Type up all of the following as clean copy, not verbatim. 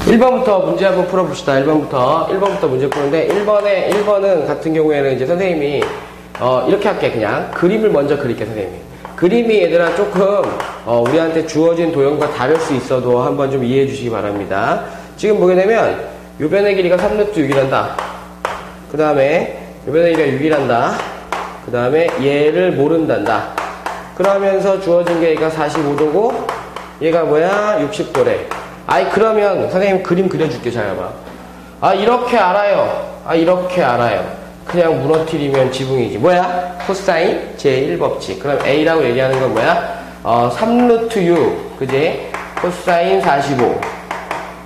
1번부터 문제 한번 풀어봅시다. 1번부터 문제 푸는데 1번은 같은 경우에는 이제 선생님이 이렇게 할게. 그냥 그림을 먼저 그릴게. 선생님이 그림이 얘들아 조금 우리한테 주어진 도형과 다를 수 있어도 한번 좀 이해해 주시기 바랍니다. 지금 보게 되면 요 변의 길이가 3루트 6이란다. 그 다음에 요 변의 길이가 6이란다. 그 다음에 얘를 모른단다. 그러면서 주어진 게 얘가 45도고 얘가 뭐야? 60도래. 아이 그러면 선생님 그림 그려줄게. 잘 봐봐. 이렇게 알아요. 이렇게 알아요. 그냥 무너뜨리면 지붕이지. 뭐야? 코사인 제1법칙. 그럼 A라고 얘기하는 건 뭐야? 3루트 6 그지? 코사인 45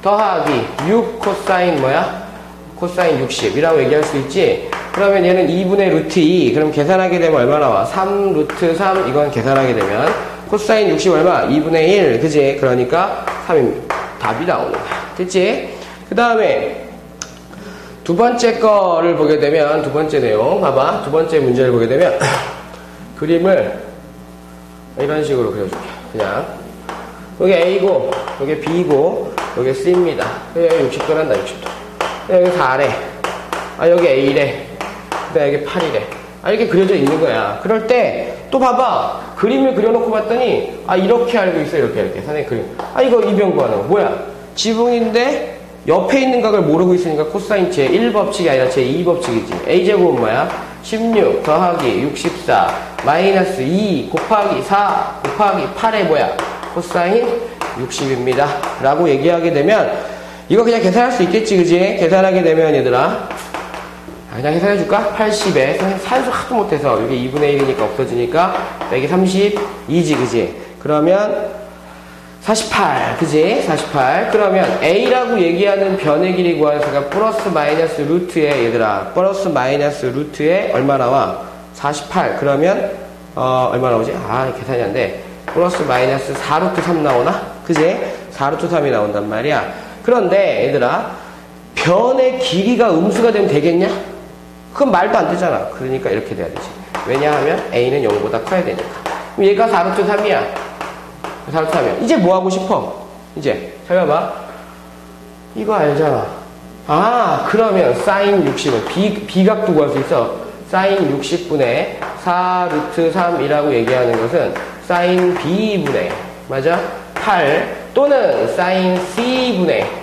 더하기 6 코사인 뭐야? 코사인 60이라고 얘기할 수 있지. 그러면 얘는 2분의 루트 2. 그럼 계산하게 되면 얼마 나와? 3 루트 3. 이건 계산하게 되면 코사인 60 얼마? 2분의 1 그지? 그러니까 3입니다. 답이 나오는 거야. 됐지? 그 다음에 두 번째 거를 보게 되면 두 번째 내용 봐봐. 두 번째 문제를 보게 되면 그림을 이런 식으로 그려줄게. 그냥 여기 A고 여기 B고 여기 C입니다. 여기 60도란다. 60도. 여기 4래. 여기 A래. 그 다음에 여기 8이래. 이렇게 그려져 있는 거야. 그럴 때 또 봐봐. 그림을 그려놓고 봤더니 이렇게 알고 있어. 이렇게 선생님 그림. 이거 이변 구하는 거 뭐야? 지붕인데 옆에 있는 각을 모르고 있으니까 코사인 제1법칙이 아니라 제2법칙이지. A제곱은 뭐야? 16 더하기 64 마이너스 2 곱하기 4 곱하기 8의 뭐야? 코사인 60입니다. 라고 얘기하게 되면 이거 그냥 계산할 수 있겠지. 그지? 계산하게 되면 얘들아 그냥 계산해줄까? 80에 산수 하도 못해서 이게 2분의 1이니까 없어지니까 빼기 32지. 그지? 그러면 48 그지? 48 그러면 A라고 얘기하는 변의 길이 구하는 수가 플러스 마이너스 루트에 얘들아 플러스 마이너스 루트에 얼마 나와? 48 그러면 얼마 나오지? 계산이 안 돼. 플러스 마이너스 4루트 3 나오나? 그지? 4루트 3이 나온단 말이야. 그런데 얘들아 변의 길이가 음수가 되면 되겠냐? 그건 말도 안 되잖아. 그러니까 이렇게 돼야 되지. 왜냐하면 A는 0보다 커야 되니까. 그럼 얘가 4루트 3이야. 4루트 3이야. 이제 뭐 하고 싶어? 이제 잘 봐봐. 이거 알잖아. 그러면 사인 60은 비각도 구할 수 있어. 사인 60분의 4루트 3이라고 얘기하는 것은 사인 B분의 맞아? 8 또는 사인 C분의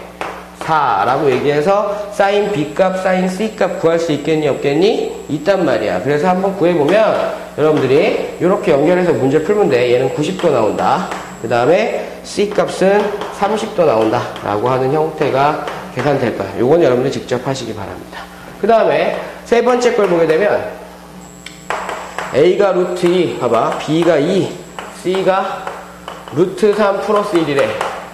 4라고 얘기해서 사인 B값, 사인 C값 구할 수 있겠니 없겠니? 있단 말이야. 그래서 한번 구해보면 여러분들이 이렇게 연결해서 문제 풀면 돼. 얘는 90도 나온다. 그 다음에 C값은 30도 나온다 라고 하는 형태가 계산될 거야. 요건 여러분들 직접 하시기 바랍니다. 그 다음에 세 번째 걸 보게 되면 A가 루트 2 봐봐. B가 2 C가 루트 3 플러스 1이래.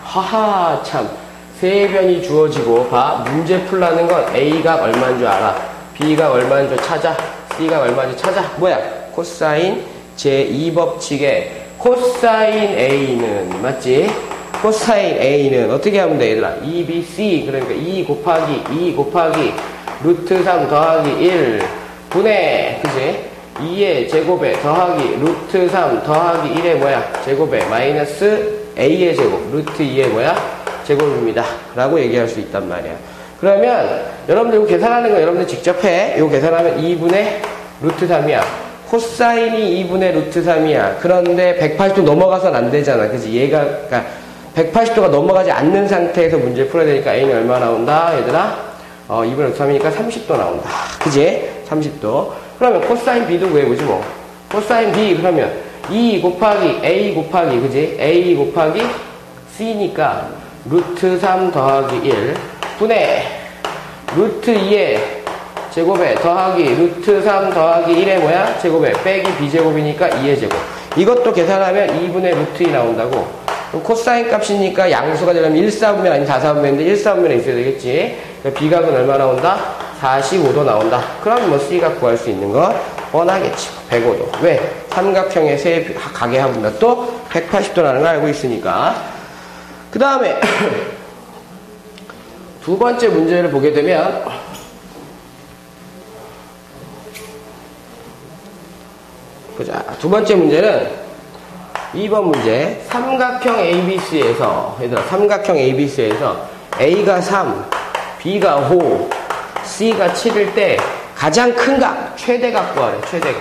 하하 참 세 변이 주어지고 봐. 문제 풀라는 건 A가 얼마인 줄 알아. B가 얼마인 줄 찾아. C가 얼마인 줄 찾아. 뭐야? 코사인 제2법칙에 코사인 A는 맞지? 코사인 A는 어떻게 하면 돼 얘들아? 2BC 그러니까 2 곱하기 루트 3 더하기 1 분의 그지? 2의 제곱에 더하기 루트 3 더하기 1의 뭐야? 제곱에 마이너스 A의 제곱 루트 2의 뭐야? 제곱입니다. 라고 얘기할 수 있단 말이야. 그러면 여러분들 이거 계산하는 거 여러분들 직접 해. 이거 계산하면 2분의 루트 3이야. 코사인이 2분의 루트 3이야. 그런데 180도 넘어가선 안 되잖아. 그치? 얘가, 그러니까 180도가 넘어가지 않는 상태에서 문제 풀어야 되니까 A는 얼마 나온다? 얘들아? 2분의 루트 3이니까 30도 나온다. 그지? 30도. 그러면 코사인 B도 구해보지 뭐. 코사인 B 그러면 2 곱하기 A 곱하기, 그지? A 곱하기 C니까 루트 3 더하기 1 분의 루트 2의 제곱에 더하기 루트 3 더하기 1의 뭐야? 제곱에 빼기 B제곱이니까 2의 제곱. 이것도 계산하면 2분의 루트 2 나온다고. 그럼 코사인 값이니까 양수가 되려면 1사분면 아니면 4사분면인데 1사분면에 있어야 되겠지. 그러니까 B값은 얼마 나온다? 45도 나온다. 그럼 뭐 C값 구할 수 있는 거 뻔하겠지. 105도. 왜? 삼각형의 세 각의 합은 또 180도라는 걸 알고 있으니까. 그 다음에 두 번째 문제를 보게 되면 보자. 두 번째 문제는 2번 문제 삼각형 ABC에서 얘들아 삼각형 ABC에서 A가 3, B가 5, C가 7일 때 가장 큰 각, 최대각 구하래, 최대각.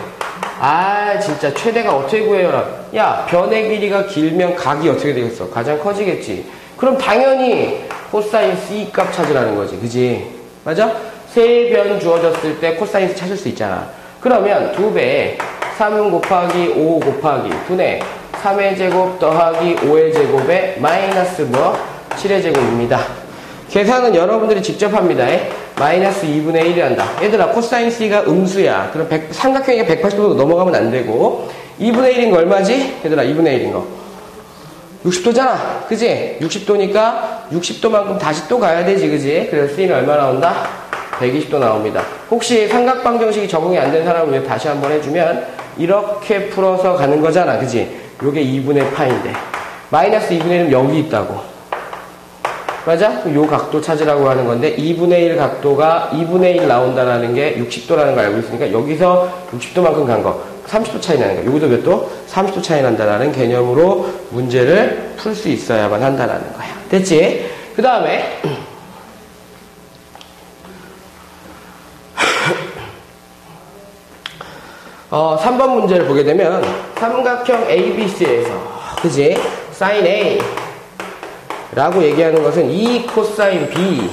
아, 진짜 최대각 어떻게 구해요? 야, 변의 길이가 길면 각이 어떻게 되겠어? 가장 커지겠지. 그럼 당연히 코사인 C 값 찾으라는 거지, 그지? 맞아? 세 변 주어졌을 때 코사인 찾을 수 있잖아. 그러면 2배, 3 곱하기 5 곱하기 분의 3의 제곱 더하기 5의 제곱에 마이너스 뭐? 7의 제곱입니다. 계산은 여러분들이 직접 합니다. 마이너스 2분의 1이 한다. 얘들아, 코사인 C가 음수야. 그럼 삼각형이 180도 넘어가면 안 되고, 2분의 1인 거 얼마지? 얘들아, 2분의 1인 거. 60도잖아. 그지? 60도니까 60도만큼 다시 또 가야 되지, 그지? 그래서 C는 얼마 나온다? 120도 나옵니다. 혹시 삼각방정식이 적응이 안 된 사람은 다시 한번 해주면, 이렇게 풀어서 가는 거잖아. 그지? 요게 2분의 파인데. 마이너스 2분의 1은 여기 있다고. 맞아? 요 각도 찾으라고 하는 건데 2분의 1 각도가 2분의 1 나온다라는 게 60도라는 걸 알고 있으니까 여기서 60도만큼 간 거 30도 차이 나는 거. 여기도 몇 도? 30도 차이 난다라는 개념으로 문제를 풀 수 있어야만 한다라는 거야. 됐지? 그 다음에 3번 문제를 보게 되면 삼각형 ABC에서 그지? sin A 라고 얘기하는 것은 이 코사인 B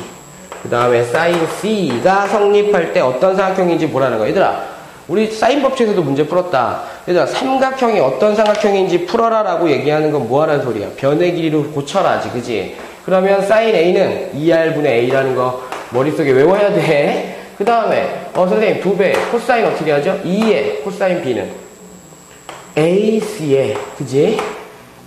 그 다음에 사인 C가 성립할 때 어떤 삼각형인지 보라는 거야. 얘들아, 우리 사인 법칙에서도 문제 풀었다. 얘들아, 삼각형이 어떤 삼각형인지 풀어라 라고 얘기하는 건 뭐하라는 소리야? 변의 길이로 고쳐라지, 그지? 그러면 사인 A는 2R분의 A라는 거 머릿속에 외워야 돼. 그 다음에 선생님 2배 코사인 어떻게 하죠? 2의 코사인 B는 AC에 그지?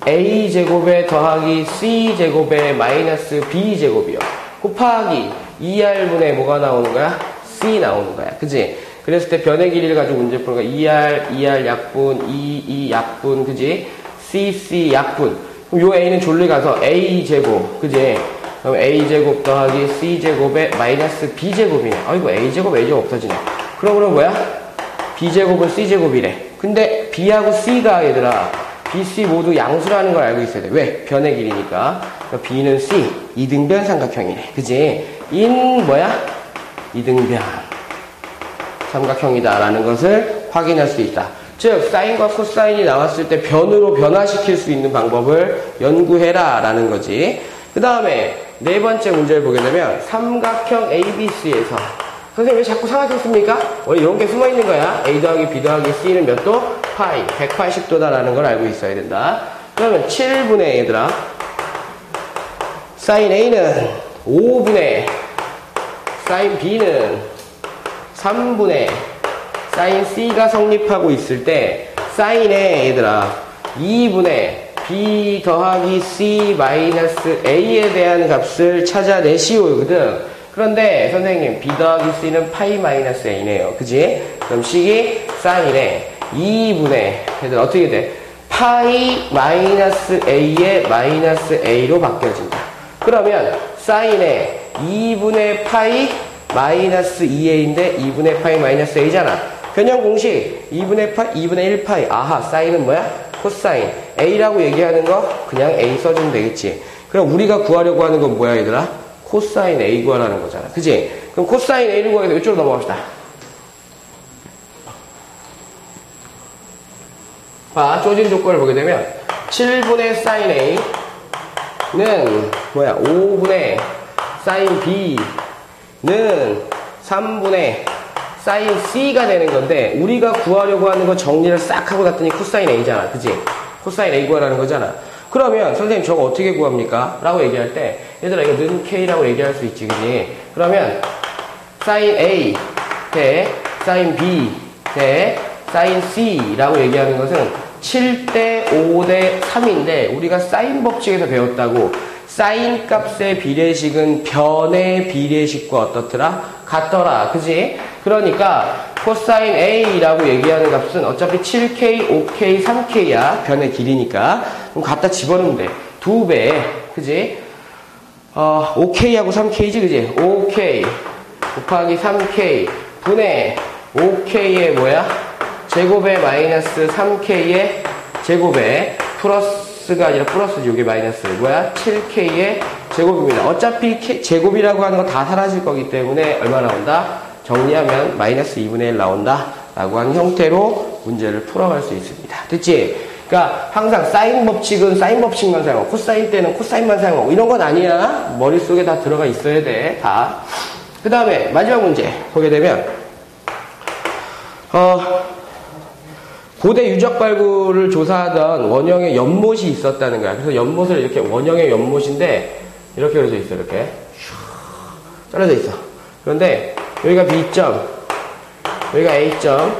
A제곱에 더하기 C제곱에 마이너스 B제곱이요. 곱하기 2R분의 뭐가 나오는 거야? C 나오는 거야. 그지? 그랬을 때 변의 길이를 가지고 문제 푸는 거야. 2R 약분, 2 약분, 그지? C 약분. 그럼 요 A는 졸리 가서 A제곱, 그지? 그럼 A제곱 더하기 C제곱에 마이너스 B제곱이네. 아이고, A제곱 없어지네. 그럼 뭐야? B제곱은 C제곱이래. 근데 B하고 C가 얘들아, B, C 모두 양수라는 걸 알고 있어야 돼. 왜? 변의 길이니까. 그러니까 B는 C, 이등변 삼각형이래. 그지? 인 뭐야? 이등변 삼각형이다 라는 것을 확인할 수 있다. 즉 사인과 코사인이 나왔을 때 변으로 변화시킬 수 있는 방법을 연구해라 라는 거지. 그 다음에 네 번째 문제를 보게 되면 삼각형 ABC에서 선생님 왜 자꾸 삼각형 씁니까? 원래 이런 게 숨어있는 거야. A 더하기 B 더하기 C는 몇 도? 파이 180도다라는 걸 알고 있어야 된다. 그러면 7분의 얘들아 사인 A는 5분의 사인 B는 3분의 사인 C가 성립하고 있을 때 사인에 얘들아 2분의 B 더하기 C 마이너스 A에 대한 값을 찾아내시오거든. 그런데 선생님 B 더하기 C는 파이 마이너스 A네요. 그지? 그럼 식이 사인에 2분의 얘들 어떻게 돼? 파이 마이너스 A에 마이너스 A로 바뀌어진다. 그러면 사인에 2분의 파이 마이너스 2A인데 2분의 파이 마이너스 A잖아. 변형 공식 2분의 파이, 2분의 1파이. 아하, 사인은 뭐야? 코사인. A라고 얘기하는 거 그냥 A 써주면 되겠지. 그럼 우리가 구하려고 하는 건 뭐야 얘들아? 코사인 A 구하라는 거잖아. 그지? 그럼 코사인 A를 구하기 위해서 이쪽으로 넘어갑시다. 자, 쪼진 조건을 보게 되면 7분의 사인 A는 뭐야? 5분의 사인 B는 3분의 사인 C가 되는 건데 우리가 구하려고 하는 거 정리를 싹 하고 났더니 코사인 A잖아. 그지? 코사인 A 구하라는 거잖아. 그러면 선생님 저거 어떻게 구합니까? 라고 얘기할 때 얘들아 이거 는 K라고 얘기할 수 있지. 그지? 그러면 사인 A 대 사인 B 대 사인 C라고 얘기하는 것은 7대 5대 3인데 우리가 사인 법칙에서 배웠다고 사인 값의 비례식은 변의 비례식과 어떻더라? 같더라. 그지? 그러니까 코사인 A라고 얘기하는 값은 어차피 7K, 5K, 3K야. 변의 길이니까. 그럼 갖다 집어넣으면 돼. 2배. 그지? 5K하고 3K지. 그지? 5K 곱하기 3K 분의 5K의 뭐야? 제곱에 마이너스 3K의 제곱에 플러스가 아니라 플러스지. 이게 마이너스 뭐야? 7K의 제곱입니다. 어차피 제곱이라고 하는 거 다 사라질 거기 때문에 얼마 나온다? 정리하면 마이너스 2분의 1 나온다 라고 하는 형태로 문제를 풀어갈 수 있습니다. 됐지? 그러니까 항상 사인 법칙은 사인 법칙만 사용하고 코사인 때는 코사인만 사용하고 이런 건 아니야. 머릿속에 다 들어가 있어야 돼. 다. 그 다음에 마지막 문제 보게 되면 고대 유적 발굴을 조사하던 원형의 연못이 있었다는 거야. 그래서 연못을 이렇게 원형의 연못인데 이렇게 그려져 있어. 이렇게 잘라져 있어. 그런데 여기가 B점, 여기가 A점,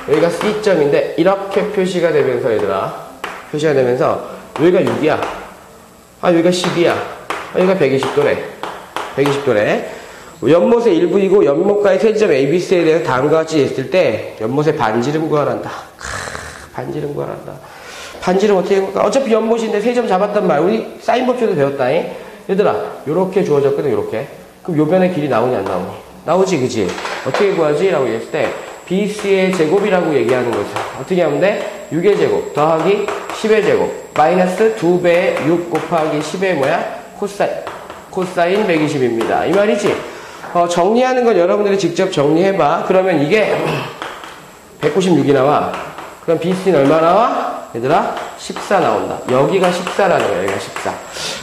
여기가 C점인데 이렇게 표시가 되면서 얘들아 표시가 되면서 여기가 6이야. 여기가 10이야. 여기가 120도래. 120도래. 연못의 일부이고 연못과의 세점 ABC에 대해서 다음과 같이 했을 때 연못의 반지름 구하란다. 반지름 구하란다. 반지름 어떻게 해볼까? 어차피 연못인데 세점 잡았단 말. 우리 사인 법칙도 배웠다잉. 얘들아 요렇게 주어졌거든. 요렇게. 그럼 요 변의 길이 나오니 안 나오니? 나오지 그지? 어떻게 구하지? 라고 얘기했을 때 BC의 제곱이라고 얘기하는 거죠. 어떻게 하면 돼? 6의 제곱 더하기 10의 제곱 마이너스 2배의 6 곱하기 10의 뭐야? 코사인 120입니다. 이 말이지? 정리하는 건 여러분들이 직접 정리해봐. 그러면 이게 196이 나와. 그럼 BC는 얼마 나와? 얘들아 14 나온다. 여기가 14라는 거야. 여기가 14.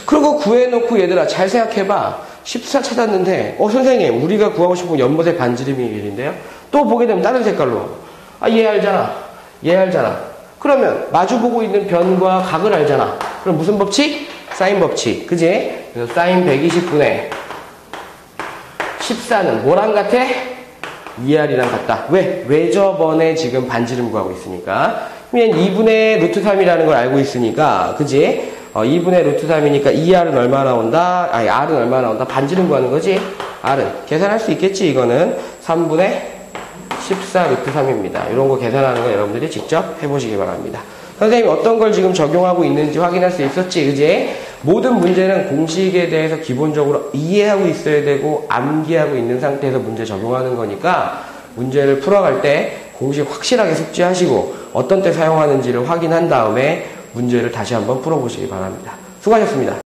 그리고 구해놓고 얘들아 잘 생각해봐. 14 찾았는데 선생님 우리가 구하고 싶은 연못의 반지름이 길인데요. 또 보게 되면 다른 색깔로 얘 알잖아. 얘 알잖아. 그러면 마주보고 있는 변과 각을 알잖아. 그럼 무슨 법칙? 사인 법칙. 그지? 그래서 사인 120분의 14는 뭐랑 같아? 2R이랑 같다. 왜? 왜 저번에 지금 반지름 구하고 있으니까. 그러면 2분의 루트 3이라는 걸 알고 있으니까. 그지? 2분의 루트 3이니까 2R은 얼마 나온다? R은 얼마 나온다? 반지름 구하는 거지? R은. 계산할 수 있겠지? 이거는 3분의 14 루트 3입니다. 이런 거 계산하는 거 여러분들이 직접 해보시기 바랍니다. 선생님이 어떤 걸 지금 적용하고 있는지 확인할 수 있었지? 그지? 모든 문제는 공식에 대해서 기본적으로 이해하고 있어야 되고 암기하고 있는 상태에서 문제 적용하는 거니까 문제를 풀어갈 때 공식 확실하게 숙지하시고 어떤 때 사용하는지를 확인한 다음에 문제를 다시 한번 풀어보시기 바랍니다. 수고하셨습니다.